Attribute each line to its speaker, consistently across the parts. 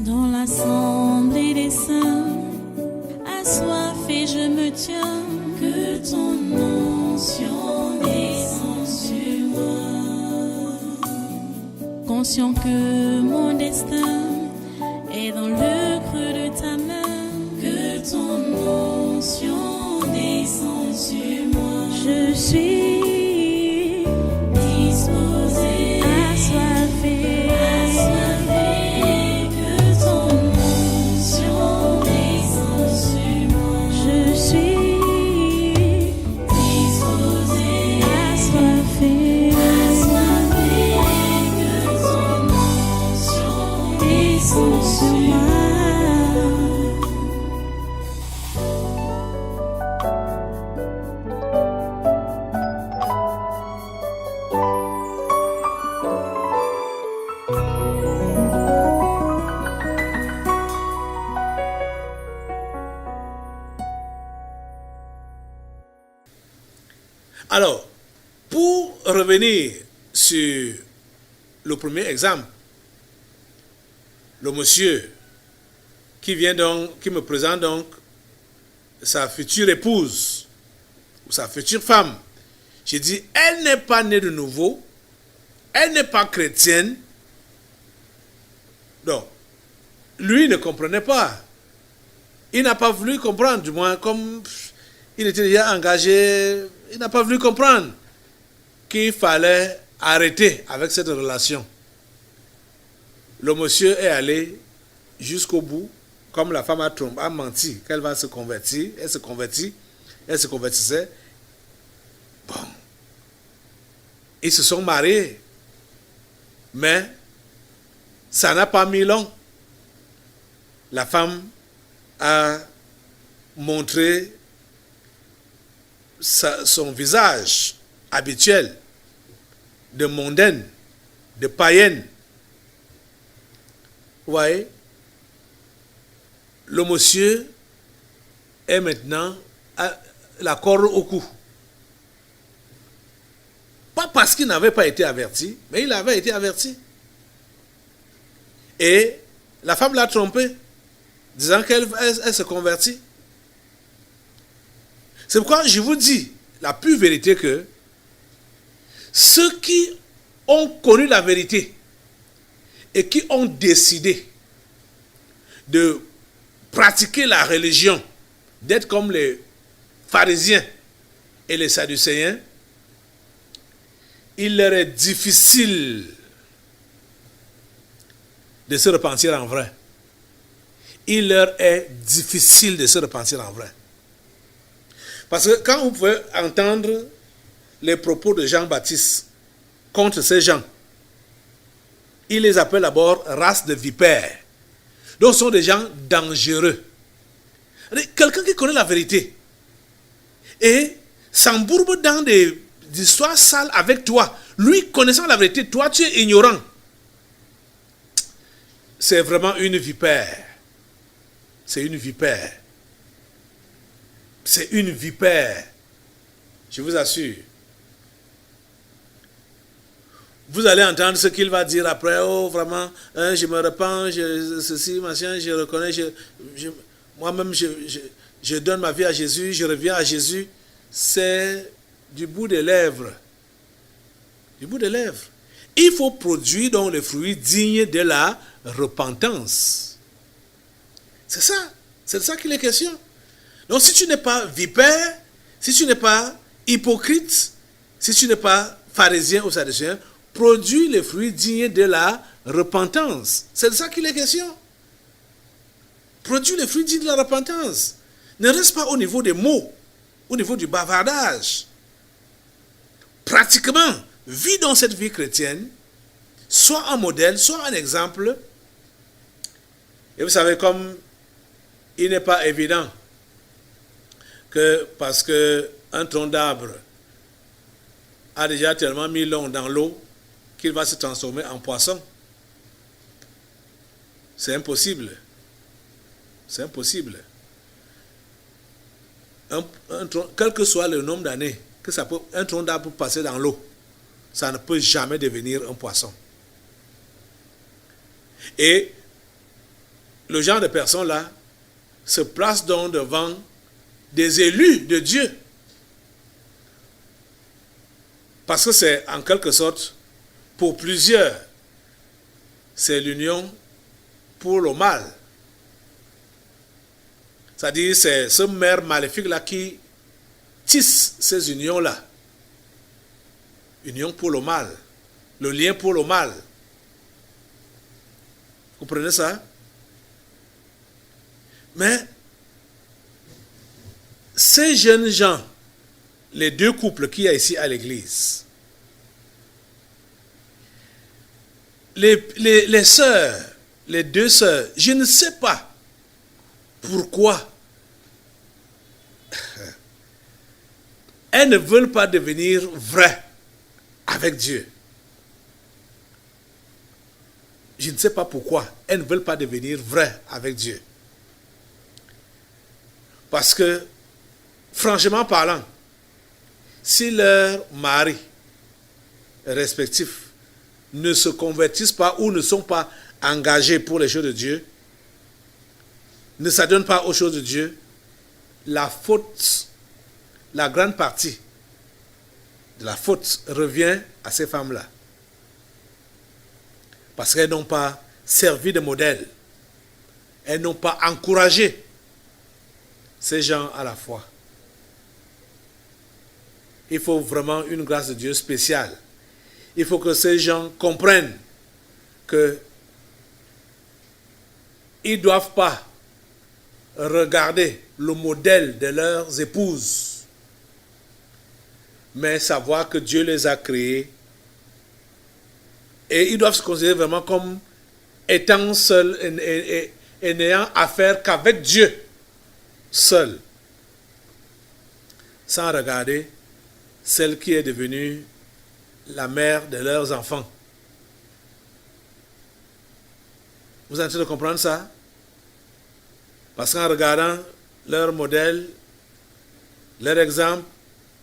Speaker 1: Dans l'assemblée des saints, assoiffé je me tiens, que ton onction descende sur moi. Conscient que mon destin est dans le creux de ta main, que ton onction descende sur moi. Je suis disposé, assoiffé, que ton onction descende sur moi. Je suis disposé, assoiffé, que ton onction descende sur moi.
Speaker 2: Alors, pour revenir sur le premier exemple, le monsieur qui me présente donc sa future épouse ou sa future femme, j'ai dit, elle n'est pas née de nouveau, elle n'est pas chrétienne. Donc, lui ne comprenait pas. Il n'a pas voulu comprendre, du moins, comme il était déjà engagé, il n'a pas voulu comprendre qu'il fallait arrêter avec cette relation. Le monsieur est allé jusqu'au bout, comme la femme a menti qu'elle va se convertir. Elle se convertissait. Bon. Ils se sont mariés. Mais ça n'a pas mis long. La femme a montré son visage habituel de mondaine, de païenne. Vous voyez, le monsieur est maintenant à la corde au cou. Pas parce qu'il n'avait pas été averti, mais il avait été averti. Et la femme l'a trompé, disant qu'elle se convertit. C'est pourquoi je vous dis la pure vérité que ceux qui ont connu la vérité et qui ont décidé de pratiquer la religion, d'être comme les pharisiens et les sadducéens, il leur est difficile de se repentir en vrai. Il leur est difficile de se repentir en vrai. Parce que quand vous pouvez entendre les propos de Jean-Baptiste contre ces gens, il les appelle d'abord race de vipères. Donc ce sont des gens dangereux. Quelqu'un qui connaît la vérité et s'embourbe dans des histoires sales avec toi, lui connaissant la vérité, toi tu es ignorant. C'est vraiment une vipère. C'est une vipère. C'est une vipère. Je vous assure. Vous allez entendre ce qu'il va dire après. Oh, vraiment, je me repens, ceci, machin, je reconnais, moi-même, je donne ma vie à Jésus, je reviens à Jésus. C'est du bout des lèvres. Du bout des lèvres. Il faut produire donc les fruits dignes de la repentance. C'est ça. C'est de ça qu'il est question. Donc si tu n'es pas vipère, si tu n'es pas hypocrite, si tu n'es pas pharisien ou sadducéen, produis les fruits dignes de la repentance. C'est de ça qu'il est question. Produis les fruits dignes de la repentance. Ne reste pas au niveau des mots, au niveau du bavardage. Pratiquement, vis dans cette vie chrétienne, sois un modèle, sois un exemple. Et vous savez, comme il n'est pas évident que parce qu'un tronc d'arbre a déjà tellement mis l'eau dans l'eau qu'il va se transformer en poisson. C'est impossible. C'est impossible. Quel que soit le nombre d'années que un tronc d'arbre peut passer dans l'eau, ça ne peut jamais devenir un poisson. Et le genre de personnes-là se placent donc devant des élus de Dieu. Parce que c'est en quelque sorte, pour plusieurs, c'est l'union pour le mal. C'est-à-dire, c'est ce maire maléfique-là qui tisse ces unions-là. Union pour le mal. Le lien pour le mal. Vous comprenez ça? Mais ces jeunes gens, les deux couples qu'il y a ici à l'église, les sœurs, les deux sœurs, je ne sais pas pourquoi elles ne veulent pas devenir vraies avec Dieu. Je ne sais pas pourquoi elles ne veulent pas devenir vraies avec Dieu. Parce que, franchement parlant, si leurs maris respectifs ne se convertissent pas ou ne sont pas engagés pour les choses de Dieu, ne s'adonnent pas aux choses de Dieu, la faute, la grande partie de la faute revient à ces femmes-là. Parce qu'elles n'ont pas servi de modèle. Elles n'ont pas encouragé ces gens à la foi. Il faut vraiment une grâce de Dieu spéciale. Il faut que ces gens comprennent que ils ne doivent pas regarder le modèle de leurs épouses, mais savoir que Dieu les a créés et ils doivent se considérer vraiment comme étant seuls et n'ayant affaire qu'avec Dieu seul, sans regarder celle qui est devenue la mère de leurs enfants. Vous êtes en train de comprendre ça? Parce qu'en regardant leur modèle, leur exemple,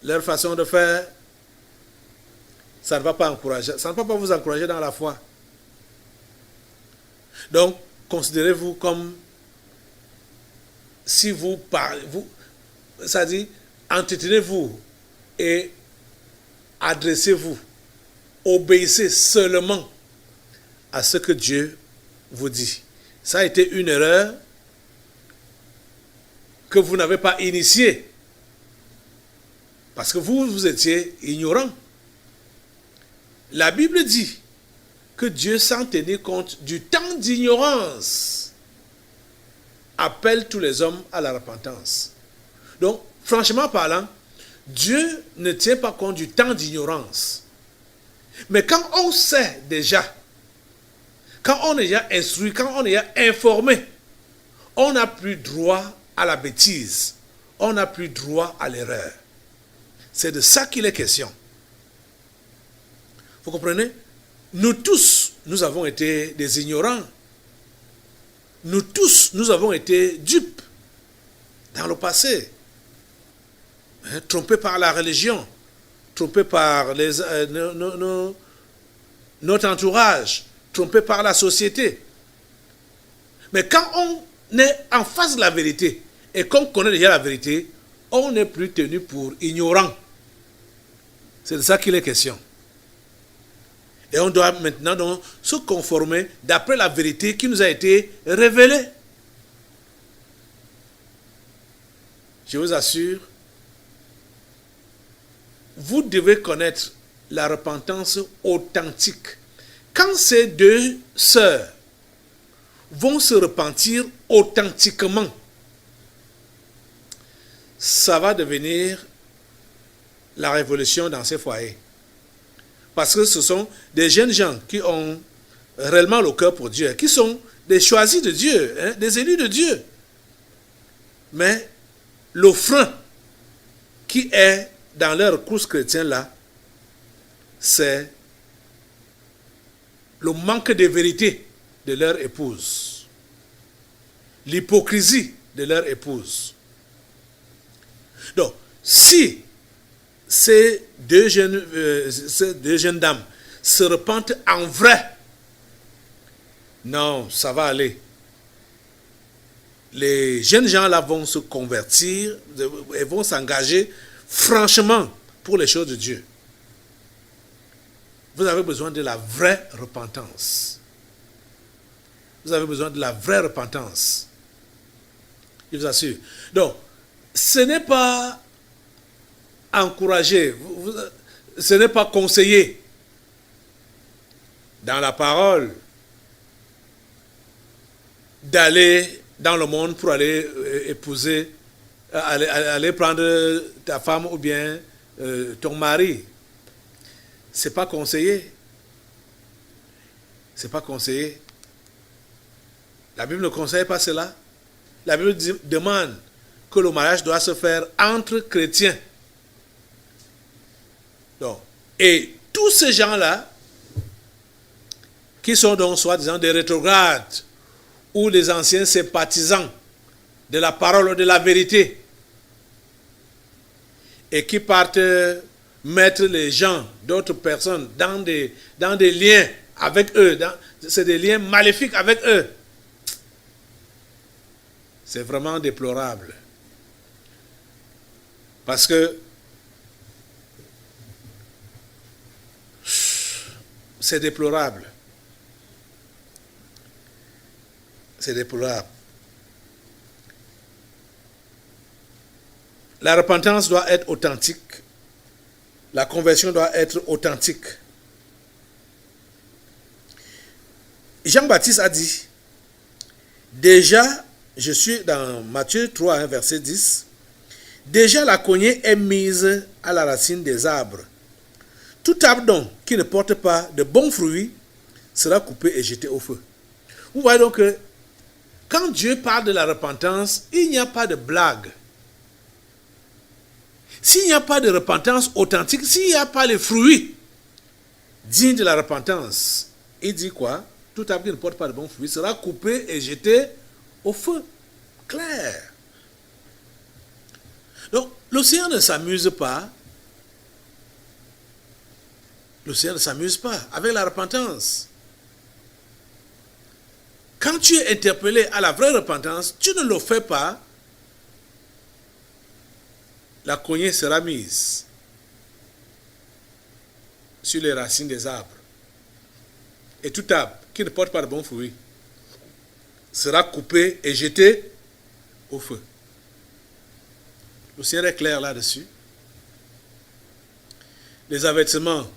Speaker 2: leur façon de faire, ça ne va pas encourager, ça ne va pas vous encourager dans la foi. Donc, considérez-vous comme si vous parlez, c'est-à-dire, entretenez-vous et adressez-vous, obéissez seulement à ce que Dieu vous dit. Ça a été une erreur que vous n'avez pas initiée parce que vous étiez ignorant. La Bible dit que Dieu, sans tenir compte du temps d'ignorance, appelle tous les hommes à la repentance. Donc, franchement parlant, Dieu ne tient pas compte du temps d'ignorance. Mais quand on sait déjà, quand on est déjà instruit, quand on est déjà informé, on n'a plus droit à la bêtise. On n'a plus droit à l'erreur. C'est de ça qu'il est question. Vous comprenez? Nous tous, nous avons été des ignorants. Nous tous, nous avons été dupes dans le passé. Trompés par la religion, trompés par notre entourage, trompés par la société. Mais quand on est en face de la vérité et qu'on connaît déjà la vérité, on n'est plus tenu pour ignorant. C'est de ça qu'il est question. Et on doit maintenant donc se conformer d'après la vérité qui nous a été révélée. Je vous assure, vous devez connaître la repentance authentique. Quand ces deux sœurs vont se repentir authentiquement, ça va devenir la révolution dans ces foyers. Parce que ce sont des jeunes gens qui ont réellement le cœur pour Dieu, qui sont des choisis de Dieu, des élus de Dieu. Mais le frein qui est dans leur course chrétienne là, c'est le manque de vérité de leur épouse, l'hypocrisie de leur épouse. Donc, si ces deux jeunes dames se repentent en vrai, non, ça va aller. les jeunes gens là vont se convertir et vont s'engager franchement pour les choses de Dieu. Vous avez besoin de la vraie repentance. Vous avez besoin de la vraie repentance. Je vous assure. Donc, ce n'est pas encouragé, ce n'est pas conseillé dans la parole d'aller dans le monde pour aller épouser, aller prendre ta femme ou bien ton mari. C'est pas conseillé. C'est pas conseillé. La Bible ne conseille pas cela. La Bible demande que le mariage doit se faire entre chrétiens. Donc, et tous ces gens-là, qui sont donc soi-disant des rétrogrades, ou les anciens sympathisants de la parole ou de la vérité, et qui partent mettre les gens, d'autres personnes, dans des liens avec eux, c'est des liens maléfiques avec eux. C'est vraiment déplorable. Parce que c'est déplorable. C'est déplorable. La repentance doit être authentique. La conversion doit être authentique. Jean-Baptiste a dit, déjà, je suis dans Matthieu 3, verset 10, déjà la cognée est mise à la racine des arbres. Tout arbre donc qui ne porte pas de bons fruits sera coupé et jeté au feu. Vous voyez donc que quand Dieu parle de la repentance, il n'y a pas de blague. S'il n'y a pas de repentance authentique, s'il n'y a pas les fruits dignes de la repentance, il dit quoi? Tout arbre qui ne porte pas de bons fruits sera coupé et jeté au feu. Clair. Donc, le Seigneur ne s'amuse pas. Le Seigneur ne s'amuse pas avec la repentance. Quand tu es interpellé à la vraie repentance, tu ne le fais pas. La cognée sera mise sur les racines des arbres. Et tout arbre qui ne porte pas de bons fruits sera coupé et jeté au feu. Le Seigneur est clair là-dessus. Les avertissements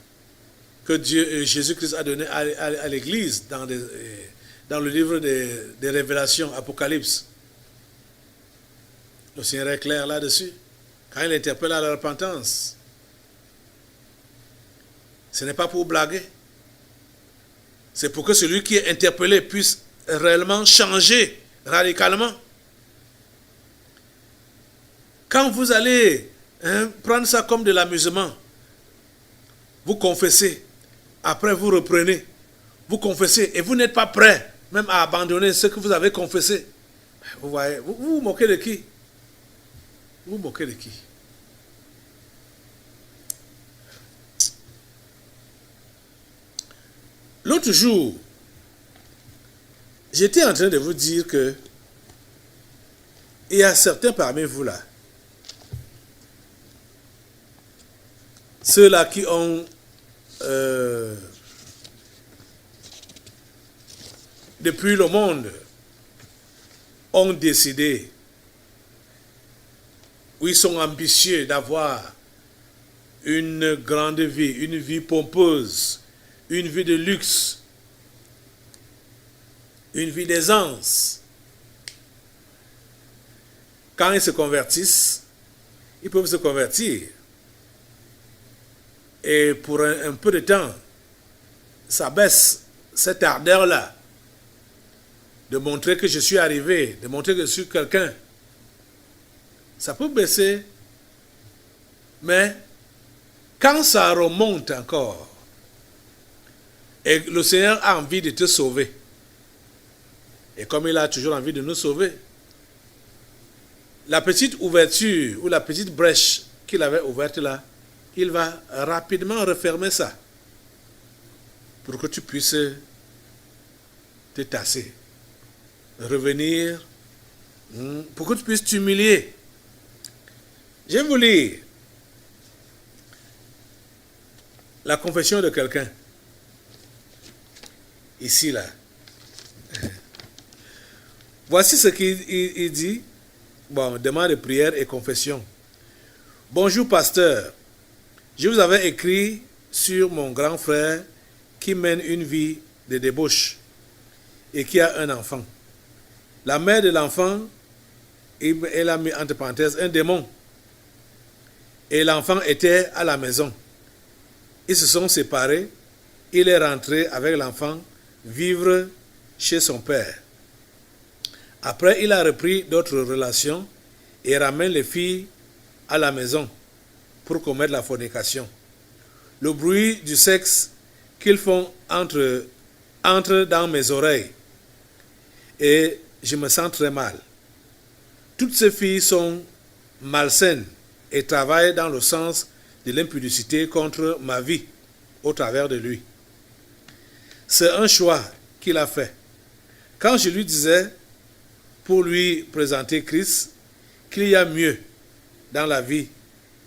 Speaker 2: que Jésus-Christ a donnés à l'Église dans le livre des Révélations, Apocalypse. Le Seigneur est clair là-dessus. Quand il interpelle à la repentance, ce n'est pas pour blaguer. C'est pour que celui qui est interpellé puisse réellement changer radicalement. Quand vous allez prendre ça comme de l'amusement, vous confessez, après vous reprenez, vous confessez et vous n'êtes pas prêt même à abandonner ce que vous avez confessé. Vous voyez, vous vous moquez de qui? Vous vous moquez de qui? L'autre jour, j'étais en train de vous dire que il y a certains parmi vous là, ceux-là qui ont depuis le monde ont décidé, ou ils sont ambitieux d'avoir une grande vie, une vie pompeuse, une vie de luxe, une vie d'aisance. Quand ils se convertissent, ils peuvent se convertir. Et pour un peu de temps, ça baisse cette ardeur-là de montrer que je suis arrivé, de montrer que je suis quelqu'un. Ça peut baisser, mais quand ça remonte encore, et le Seigneur a envie de te sauver, et comme il a toujours envie de nous sauver, la petite ouverture ou la petite brèche qu'il avait ouverte là, il va rapidement refermer ça pour que tu puisses te tasser, revenir pour que tu puisses t'humilier. Je vais vous lire la confession de quelqu'un. Ici, là. Voici ce qu'il dit. Bon, demande de prière et confession. Bonjour, pasteur. Je vous avais écrit sur mon grand frère qui mène une vie de débauche et qui a un enfant. La mère de l'enfant, elle a mis entre parenthèses un démon. Et l'enfant était à la maison. Ils se sont séparés. Il est rentré avec l'enfant vivre chez son père. Après, il a repris d'autres relations et ramène les filles à la maison pour commettre la fornication. Le bruit du sexe qu'ils font entre dans mes oreilles et je me sens très mal. Toutes ces filles sont malsaines et travaillent dans le sens de l'impudicité contre ma vie au travers de lui. C'est un choix qu'il a fait. Quand je lui disais, pour lui présenter Christ, qu'il y a mieux dans la vie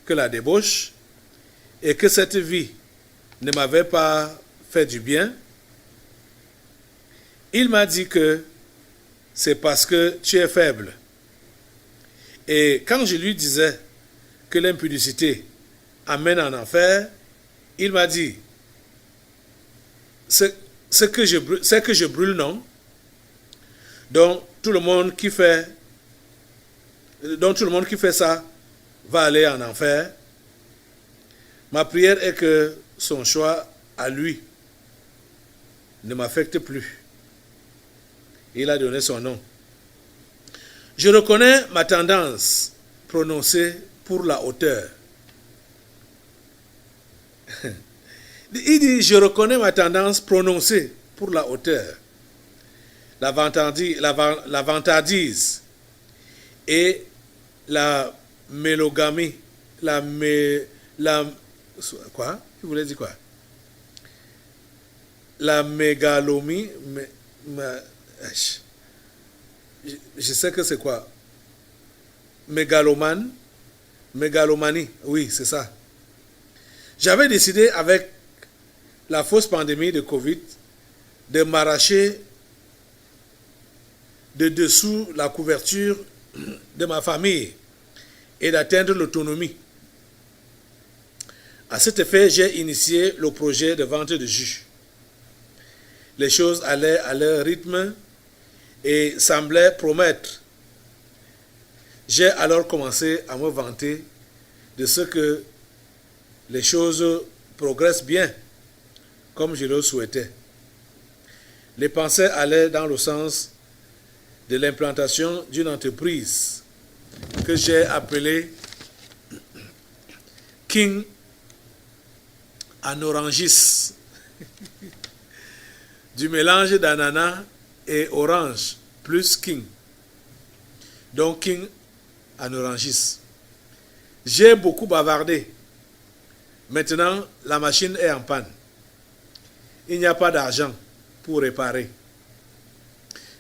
Speaker 2: que la débauche et que cette vie ne m'avait pas fait du bien, il m'a dit que c'est parce que tu es faible. Et quand je lui disais que l'impudicité amène en enfer, il m'a dit, c'est que je brûle, non? Donc tout le monde qui fait ça va aller en enfer. Ma prière est que son choix à lui ne m'affecte plus. Il a donné son nom. Je reconnais ma tendance prononcée pour la hauteur. Il dit, je reconnais ma tendance prononcée pour la hauteur, la vantardise et la mélogamie, quoi? Tu voulais dire quoi? La mégalomie, je sais que c'est quoi? Mégalomanie, oui, c'est ça. J'avais décidé avec la fausse pandémie de Covid de m'arracher de dessous la couverture de ma famille et d'atteindre l'autonomie. À cet effet, j'ai initié le projet de vente de jus. Les choses allaient à leur rythme et semblaient promettre. J'ai alors commencé à me vanter de ce que les choses progressent bien, comme je le souhaitais. Les pensées allaient dans le sens de l'implantation d'une entreprise que j'ai appelée King Anorangis, du mélange d'ananas et orange plus King. Donc King Anorangis. J'ai beaucoup bavardé. Maintenant, la machine est en panne. Il n'y a pas d'argent pour réparer.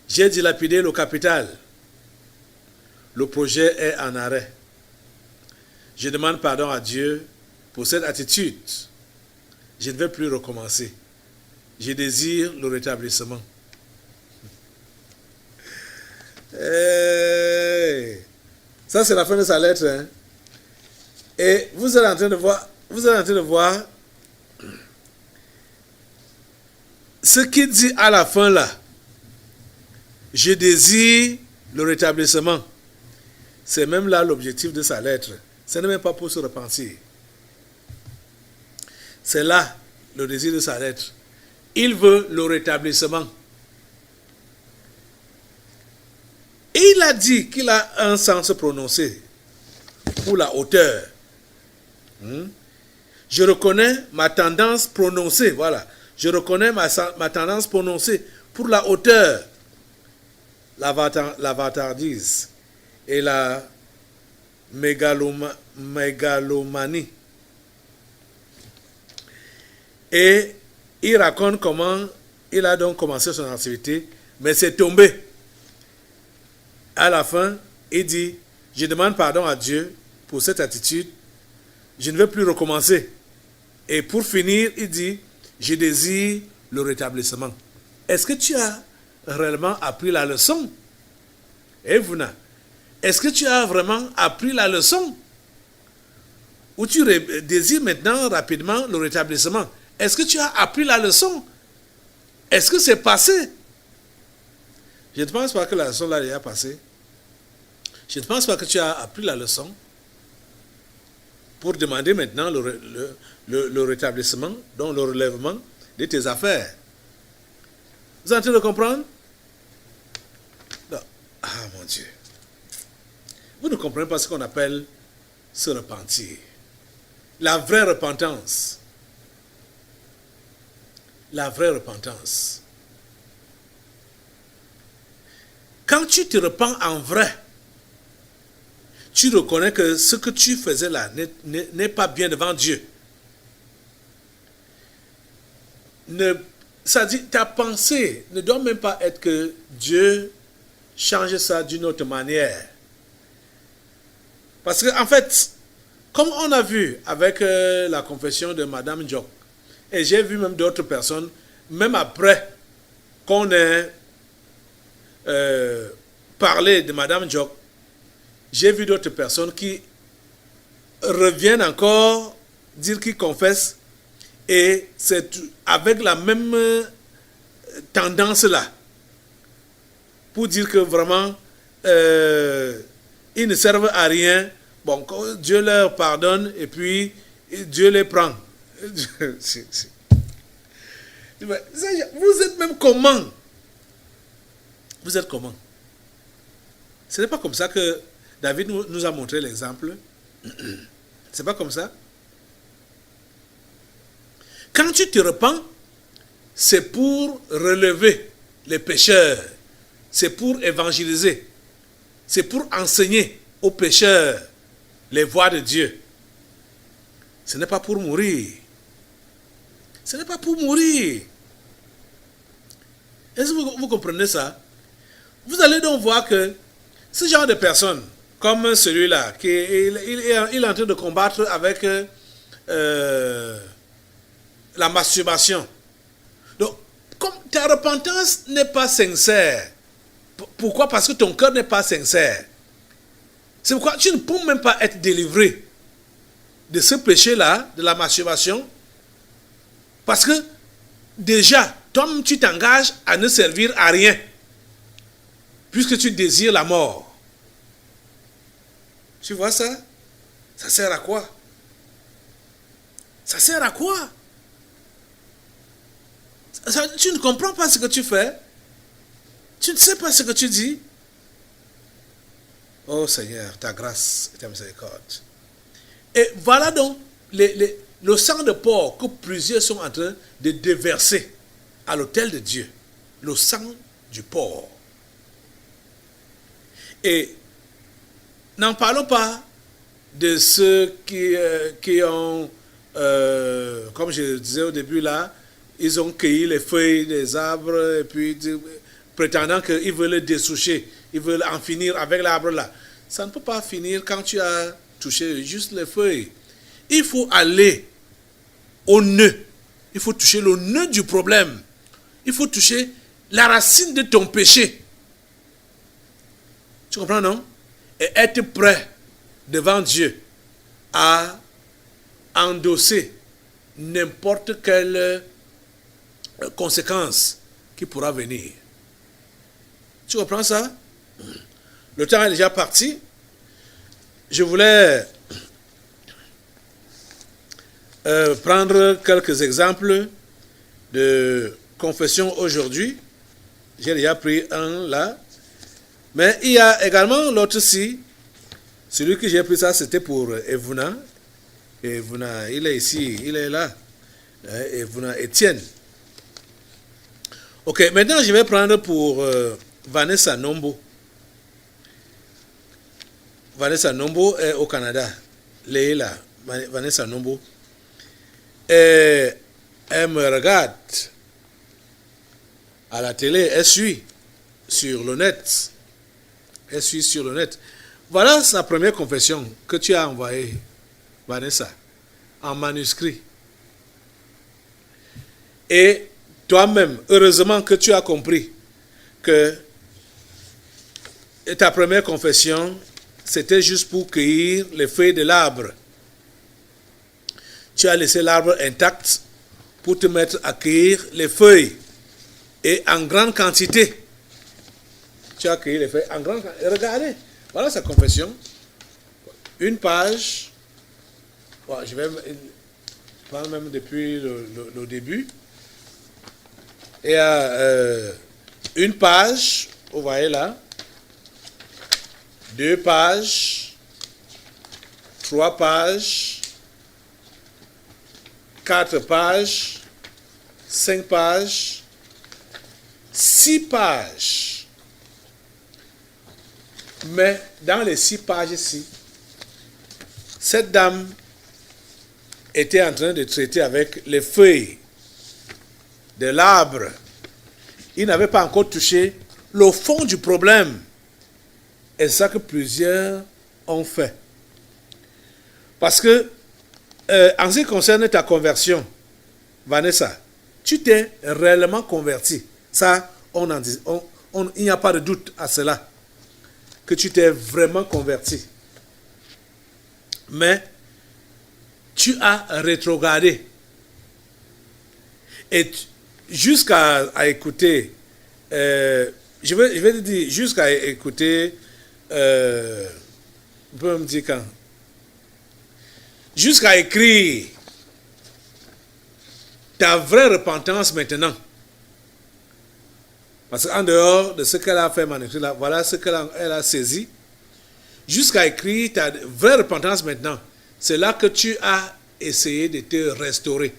Speaker 2: J'ai dilapidé le capital. Le projet est en arrêt. Je demande pardon à Dieu pour cette attitude. Je ne vais plus recommencer. Je désire le rétablissement. Ça, c'est la fin de sa lettre. Hein? Et vous êtes en train de voir ce qu'il dit à la fin là. Je désire le rétablissement. C'est même là l'objectif de sa lettre. Ce n'est même pas pour se repentir. C'est là le désir de sa lettre. Il veut le rétablissement. Et il a dit qu'il a un sens prononcé pour la hauteur. Je reconnais ma tendance prononcée, voilà. Je reconnais ma tendance prononcée pour la hauteur, la vantardise et la mégalomanie. Et il raconte comment il a donc commencé son activité, mais c'est tombé. À la fin, il dit, je demande pardon à Dieu pour cette attitude. Je ne veux plus recommencer. Et pour finir, il dit, je désire le rétablissement. Est-ce que tu as réellement appris la leçon? Evuna, est-ce que tu as vraiment appris la leçon? Ou tu désires maintenant rapidement le rétablissement? Est-ce que tu as appris la leçon? Est-ce que c'est passé? Je ne pense pas que la leçon là est passée. Je ne pense pas que tu as appris la leçon pour demander maintenant le rétablissement, donc le relèvement de tes affaires. Vous êtes en train de comprendre? Non. Ah mon Dieu. Vous ne comprenez pas ce qu'on appelle se repentir. La vraie repentance. La vraie repentance. Quand tu te repens en vrai, tu reconnais que ce que tu faisais là n'est pas bien devant Dieu. Ça dit, ta pensée ne doit même pas être que Dieu change ça d'une autre manière. Parce qu'en fait, comme on a vu avec la confession de Madame Jock, et j'ai vu même d'autres personnes, même après qu'on ait parlé de Madame Jock, j'ai vu d'autres personnes qui reviennent encore dire qu'ils confessent, et c'est avec la même tendance-là, pour dire que vraiment, ils ne servent à rien. Bon, Dieu leur pardonne et puis Dieu les prend. Vous êtes même comment? Vous êtes comment? Ce n'est pas comme ça que David nous a montré l'exemple. C'est pas comme ça. Quand tu te repens, c'est pour relever les pécheurs. C'est pour évangéliser. C'est pour enseigner aux pécheurs les voies de Dieu. Ce n'est pas pour mourir. Ce n'est pas pour mourir. Est-ce que vous comprenez ça? Vous allez donc voir que ce genre de personnes, comme celui-là, il est en train de combattre avec la masturbation. Donc, comme ta repentance n'est pas sincère, pourquoi? Parce que ton cœur n'est pas sincère. C'est pourquoi tu ne peux même pas être délivré de ce péché-là, de la masturbation, parce que déjà, toi, tu t'engages à ne servir à rien, puisque tu désires la mort. Tu vois ça? Ça sert à quoi? Ça sert à quoi? Tu ne comprends pas ce que tu fais. Tu ne sais pas ce que tu dis. Oh Seigneur, ta grâce et ta miséricorde. Et voilà donc le sang de porc que plusieurs sont en train de déverser à l'autel de Dieu. Le sang du porc. Et n'en parlons pas de ceux qui ont, comme je disais au début là, ils ont cueilli les feuilles des arbres et puis prétendant qu'ils veulent les dessoucher, ils veulent en finir avec l'arbre là. Ça ne peut pas finir quand tu as touché juste les feuilles. Il faut aller au nœud. Il faut toucher le nœud du problème. Il faut toucher la racine de ton péché. Tu comprends, non? Et être prêt devant Dieu à endosser n'importe quelle conséquence qui pourra venir. Tu comprends ça? Le temps est déjà parti. Je voulais prendre quelques exemples de confession aujourd'hui. J'ai déjà pris un là. Mais il y a également l'autre-ci. Celui que j'ai pris ça, c'était pour Evuna. Evuna, il est ici, il est là. Evuna Etienne. Ok, maintenant je vais prendre pour Vanessa Nombo. Vanessa Nombo est au Canada. Leila, Vanessa Nombo. Et elle me regarde à la télé, elle suit sur le net. elle suit sur le net. Voilà sa première confession que tu as envoyée, Vanessa, en manuscrit. Et toi-même, heureusement que tu as compris que ta première confession, c'était juste pour cueillir les feuilles de l'arbre. Tu as laissé l'arbre intact pour te mettre à cueillir les feuilles. Et en grande quantité. Tu as cueilli les feuilles en grande quantité. Regardez, voilà sa confession. Une page. Bon, je vais prendre même depuis le début. Et une page, vous voyez là. 2 pages. 3 pages. 4 pages. 5 pages. 6 pages. Mais dans les 6 pages ici, cette dame était en train de traiter avec les feuilles de l'arbre. Il n'avait pas encore touché le fond du problème. Et c'est ça que plusieurs ont fait. Parce que, en ce qui concerne ta conversion, Vanessa, tu t'es réellement converti. Ça, il n'y a pas de doute à cela. Que tu t'es vraiment converti. Mais, tu as rétrogradé. Et jusqu'à écouter, je vais te dire, jusqu'à écouter, on peut me dire quand, jusqu'à écrire ta vraie repentance maintenant. Parce qu'en dehors de ce qu'elle a fait, là, voilà ce qu'elle a saisi. Jusqu'à écrire ta vraie repentance maintenant. C'est là que tu as essayé de te restaurer.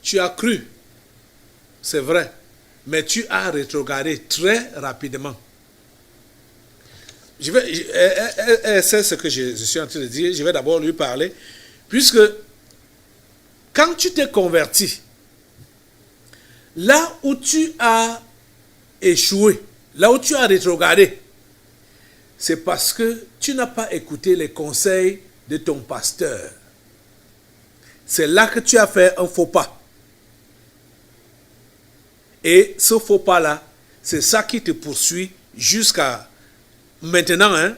Speaker 2: Tu as cru, c'est vrai, mais tu as rétrogradé très rapidement. Elle sait ce que je suis en train de dire. Je vais d'abord lui parler. Puisque, quand tu t'es converti, là où tu as échoué, là où tu as rétrogradé, c'est parce que tu n'as pas écouté les conseils de ton pasteur. C'est là que tu as fait un faux pas. Et ce faux pas-là, c'est ça qui te poursuit jusqu'à maintenant, hein,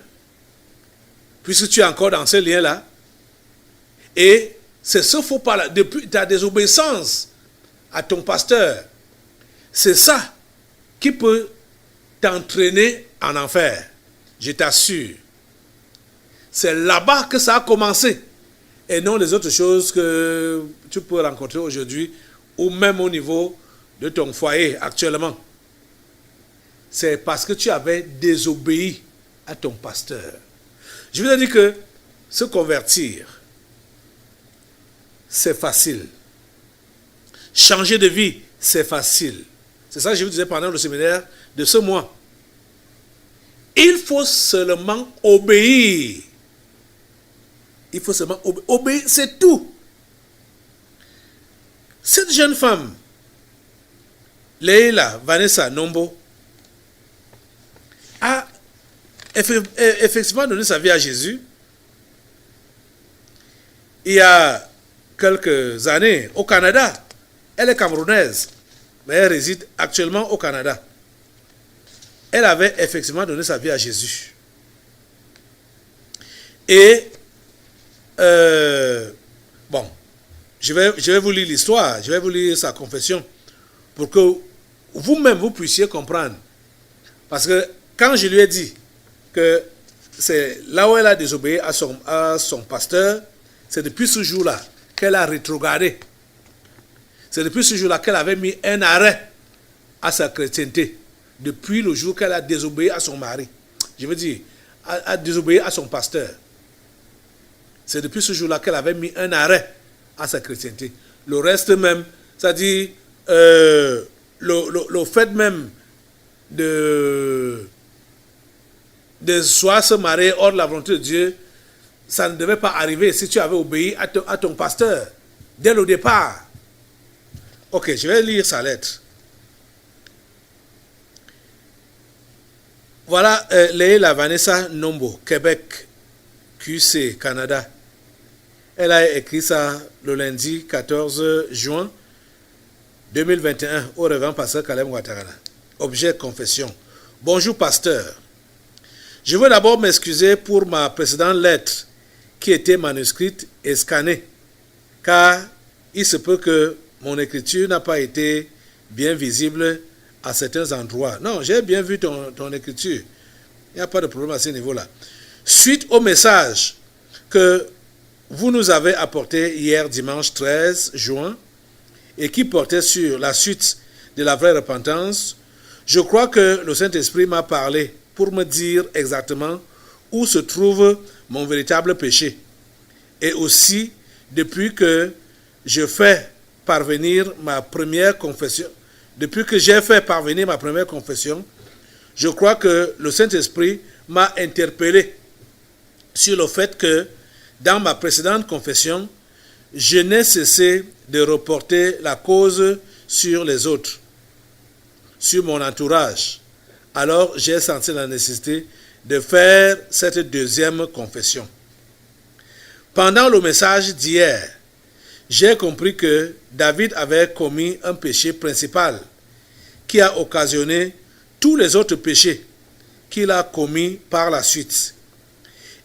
Speaker 2: puisque tu es encore dans ce lien-là. Et c'est ce faux pas-là, depuis ta désobéissance à ton pasteur, c'est ça qui peut t'entraîner en enfer. Je t'assure. C'est là-bas que ça a commencé. Et non les autres choses que tu peux rencontrer aujourd'hui ou même au niveau de ton foyer actuellement. C'est parce que tu avais désobéi à ton pasteur. Je vous ai dit que se convertir, c'est facile. Changer de vie, c'est facile. C'est ça que je vous disais pendant le séminaire de ce mois. Il faut seulement obéir. Il faut seulement obéir, c'est tout. Cette jeune femme, Leila Vanessa Nombo, a effectivement donné sa vie à Jésus il y a quelques années au Canada. Elle est camerounaise, mais elle réside actuellement au Canada. Elle avait effectivement donné sa vie à Jésus. Et, bon, je vais vous lire l'histoire, je vais vous lire sa confession, pour que vous-même vous puissiez comprendre. Parce que quand je lui ai dit que c'est là où elle a désobéi à son pasteur, c'est depuis ce jour-là qu'elle a rétrogradé. C'est depuis ce jour-là qu'elle avait mis un arrêt à sa chrétienté. Depuis le jour qu'elle a désobéi à son mari. Je veux dire, a désobéi à son pasteur. C'est depuis ce jour-là qu'elle avait mis un arrêt à sa chrétienté. Le reste même, c'est-à-dire le fait même de soit se marier hors de la volonté de Dieu, ça ne devait pas arriver si tu avais obéi à ton pasteur dès le départ. Ok, je vais lire sa lettre. Voilà Leila Vanessa Nombo, Québec, QC, Canada. Elle a écrit ça le lundi 14 juin 2021 au Révérend Pasteur Caleb Ouattara. Objet confession. Bonjour pasteur. Je veux d'abord m'excuser pour ma précédente lettre qui était manuscrite et scannée, car il se peut que mon écriture n'a pas été bien visible à certains endroits. Non, j'ai bien vu ton écriture. Il n'y a pas de problème à ce niveau-là. Suite au message que vous nous avez apporté hier dimanche 13 juin et qui portait sur la suite de la vraie repentance, je crois que le Saint-Esprit m'a parlé pour me dire exactement où se trouve mon véritable péché. Et aussi, depuis que je fais parvenir ma première confession, depuis que j'ai fait parvenir ma première confession, je crois que le Saint-Esprit m'a interpellé sur le fait que dans ma précédente confession, je n'ai cessé de reporter la cause sur les autres, sur mon entourage. Alors j'ai senti la nécessité de faire cette deuxième confession. Pendant le message d'hier, j'ai compris que David avait commis un péché principal qui a occasionné tous les autres péchés qu'il a commis par la suite.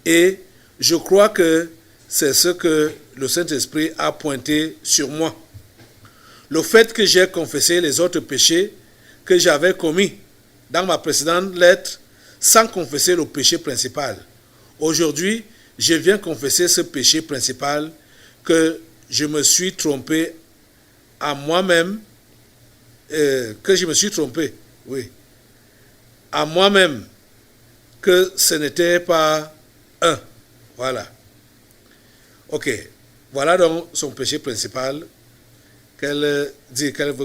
Speaker 2: Et je crois que c'est ce que le Saint-Esprit a pointé sur moi. Le fait que j'ai confessé les autres péchés que j'avais commis dans ma précédente lettre sans confesser le péché principal. Aujourd'hui, je viens confesser ce péché principal que je me suis trompé à moi-même, à moi-même, que ce n'était pas un. Voilà. Ok. Voilà donc son péché principal qu'elle dit, qu'elle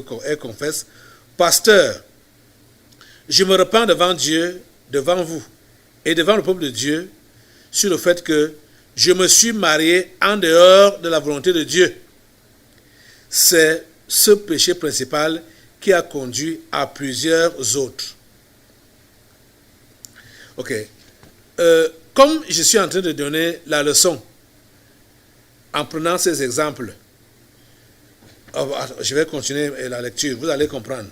Speaker 2: confesse. Pasteur, je me repens devant Dieu, devant vous et devant le peuple de Dieu sur le fait que je me suis marié en dehors de la volonté de Dieu. C'est ce péché principal qui a conduit à plusieurs autres. Ok. Comme je suis en train de donner la leçon en prenant ces exemples, je vais continuer la lecture, vous allez comprendre.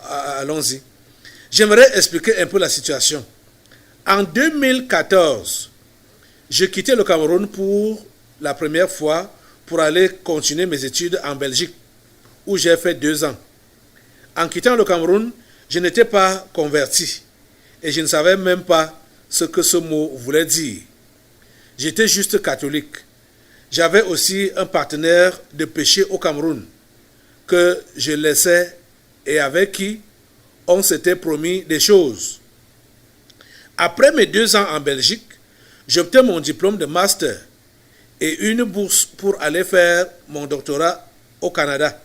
Speaker 2: Allons-y. J'aimerais expliquer un peu la situation. En 2014, je quittais le Cameroun pour la première fois pour aller continuer mes études en Belgique, où j'ai fait 2 ans. En quittant le Cameroun, je n'étais pas converti et je ne savais même pas ce que ce mot voulait dire. J'étais juste catholique. J'avais aussi un partenaire de péché au Cameroun que je laissais et avec qui on s'était promis des choses. Après mes 2 ans en Belgique, j'obtins mon diplôme de master et une bourse pour aller faire mon doctorat au Canada.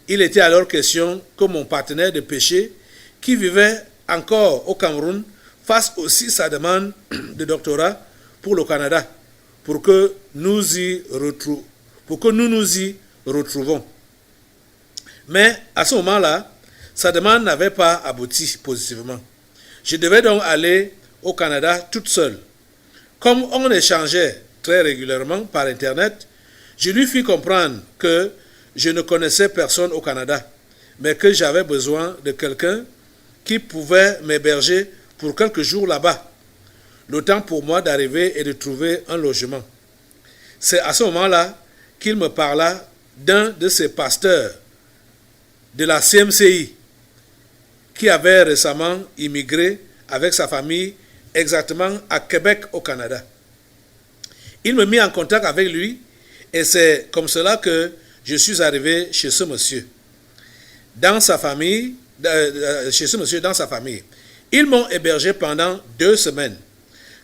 Speaker 2: Il était alors question que mon partenaire de péché, qui vivait encore au Cameroun, fasse aussi sa demande de doctorat pour le Canada, pour que nous nous y retrouvons. Mais à ce moment-là, sa demande n'avait pas abouti positivement. Je devais donc aller au Canada toute seule. Comme on échangeait très régulièrement par Internet, je lui fis comprendre que je ne connaissais personne au Canada, mais que j'avais besoin de quelqu'un qui pouvait m'héberger pour quelques jours là-bas, le temps pour moi d'arriver et de trouver un logement. C'est à ce moment-là qu'il me parla d'un de ses pasteurs de la CMCI qui avait récemment immigré avec sa famille exactement à Québec au Canada. Il me mit en contact avec lui et c'est comme cela que je suis arrivé chez ce monsieur dans sa famille. Ils m'ont hébergé pendant 2 semaines.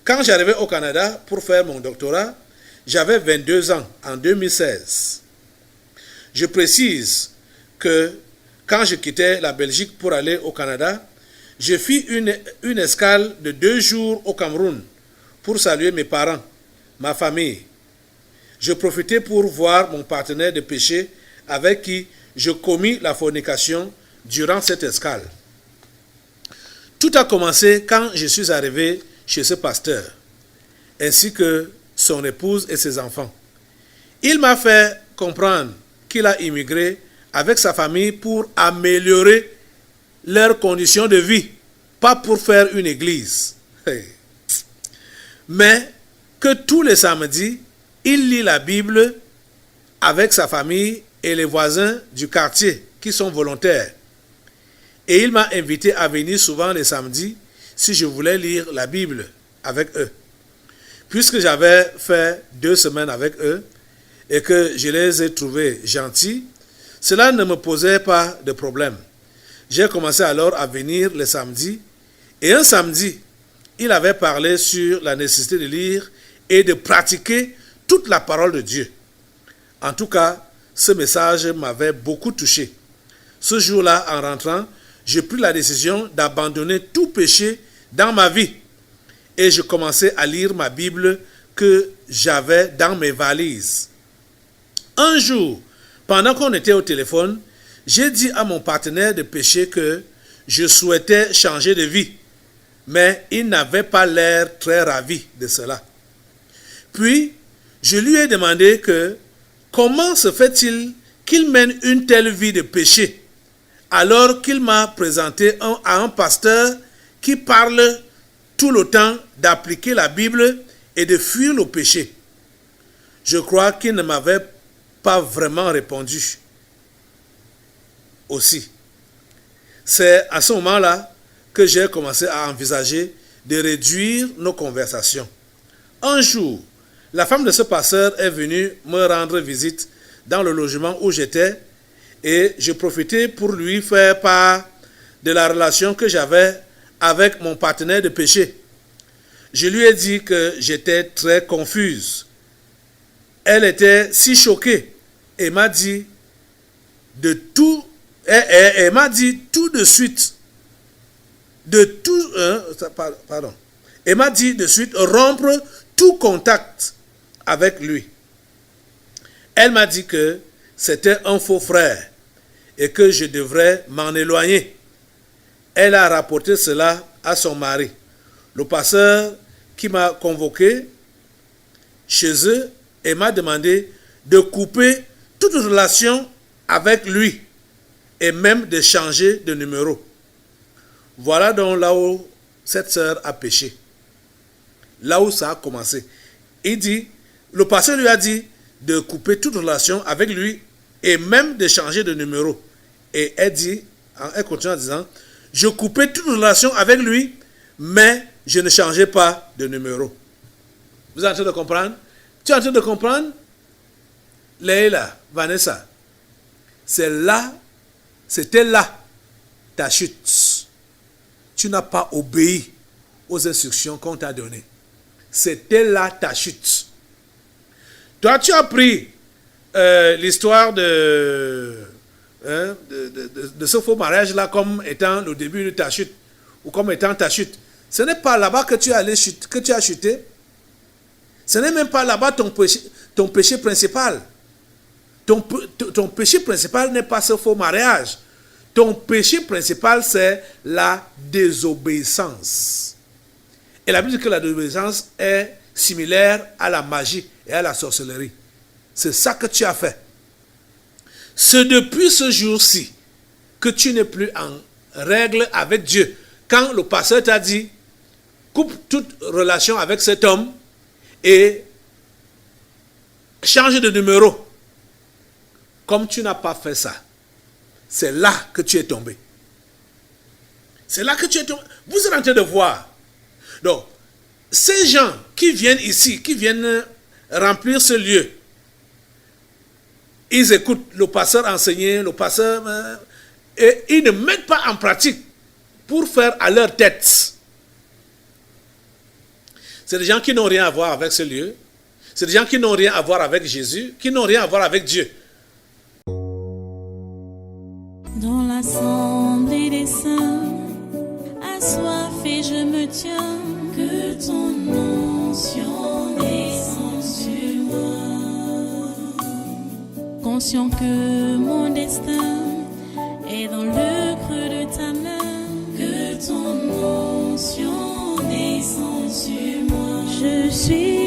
Speaker 2: Quand j'arrivais au Canada pour faire mon doctorat, j'avais 22 ans en 2016. Je précise que quand je quittais la Belgique pour aller au Canada, je fis une escale de 2 jours au Cameroun pour saluer mes parents, ma famille. Je profitais pour voir mon partenaire de péché avec qui je commis la fornication durant cette escale. Tout a commencé quand je suis arrivé chez ce pasteur, ainsi que son épouse et ses enfants. Il m'a fait comprendre qu'il a immigré avec sa famille pour améliorer leurs conditions de vie, pas pour faire une église. Mais que tous les samedis, il lit la Bible avec sa famille et les voisins du quartier qui sont volontaires. Et il m'a invité à venir souvent les samedis si je voulais lire la Bible avec eux. Puisque j'avais fait 2 semaines avec eux et que je les ai trouvés gentils, cela ne me posait pas de problème. J'ai commencé alors à venir les samedis et un samedi, il avait parlé sur la nécessité de lire et de pratiquer toute la parole de Dieu. En tout cas, ce message m'avait beaucoup touché. Ce jour-là, en rentrant, j'ai pris la décision d'abandonner tout péché dans ma vie et je commençais à lire ma Bible que j'avais dans mes valises. Un jour, pendant qu'on était au téléphone, j'ai dit à mon partenaire de péché que je souhaitais changer de vie, mais il n'avait pas l'air très ravi de cela. Puis, je lui ai demandé comment se fait-il qu'il mène une telle vie de péché, alors qu'il m'a présenté à un pasteur qui parle tout le temps d'appliquer la Bible et de fuir le péché. Je crois qu'il ne m'avait pas vraiment répondu aussi. C'est à ce moment-là que j'ai commencé à envisager de réduire nos conversations. Un jour, la femme de ce pasteur est venue me rendre visite dans le logement où j'étais et je profitais pour lui faire part de la relation que j'avais avec mon partenaire de péché. Je lui ai dit que j'étais très confuse. Elle était si choquée et m'a dit tout de suite et m'a dit de suite rompre tout contact avec lui. Elle m'a dit que c'était un faux frère et que je devrais m'en éloigner. Elle a rapporté cela à son mari, le pasteur qui m'a convoqué chez eux et m'a demandé de couper toute relation avec lui et même de changer de numéro. Voilà donc là où cette sœur a péché. Là où ça a commencé. Le pasteur lui a dit de couper toute relation avec lui et même de changer de numéro. Et elle continue en disant, je coupais toute relation avec lui, mais je ne changeais pas de numéro. Vous êtes en train de comprendre? Tu es en train de comprendre? Leila, Vanessa, c'était là ta chute. Tu n'as pas obéi aux instructions qu'on t'a données. C'était là ta chute. Toi, tu as pris l'histoire de ce faux mariage-là comme étant le début de ta chute ou comme étant ta chute. Ce n'est pas là-bas que tu as chuté. Ce n'est même pas là-bas ton péché principal. Ton péché principal n'est pas ce faux mariage. Ton péché principal, c'est la désobéissance. Et la Bible dit que la désobéissance est similaire à la magie et à la sorcellerie. C'est ça que tu as fait. C'est depuis ce jour-ci que tu n'es plus en règle avec Dieu. Quand le pasteur t'a dit, coupe toute relation avec cet homme et change de numéro. Comme tu n'as pas fait ça, c'est là que tu es tombé. C'est là que tu es tombé. Vous êtes en train de voir. Donc, ces gens qui viennent ici, qui viennent remplir ce lieu, ils écoutent le pasteur enseigner, le pasteur, et ils ne mettent pas en pratique pour faire à leur tête. C'est des gens qui n'ont rien à voir avec ce lieu. C'est des gens qui n'ont rien à voir avec Jésus, qui n'ont rien à voir avec Dieu.
Speaker 1: Dans l'assemblée des saints, assoiffé je me tiens, que ton onction descende sur moi. Conscient que mon destin est dans le creux de ta main, que ton nom onction descend sur moi. Je suis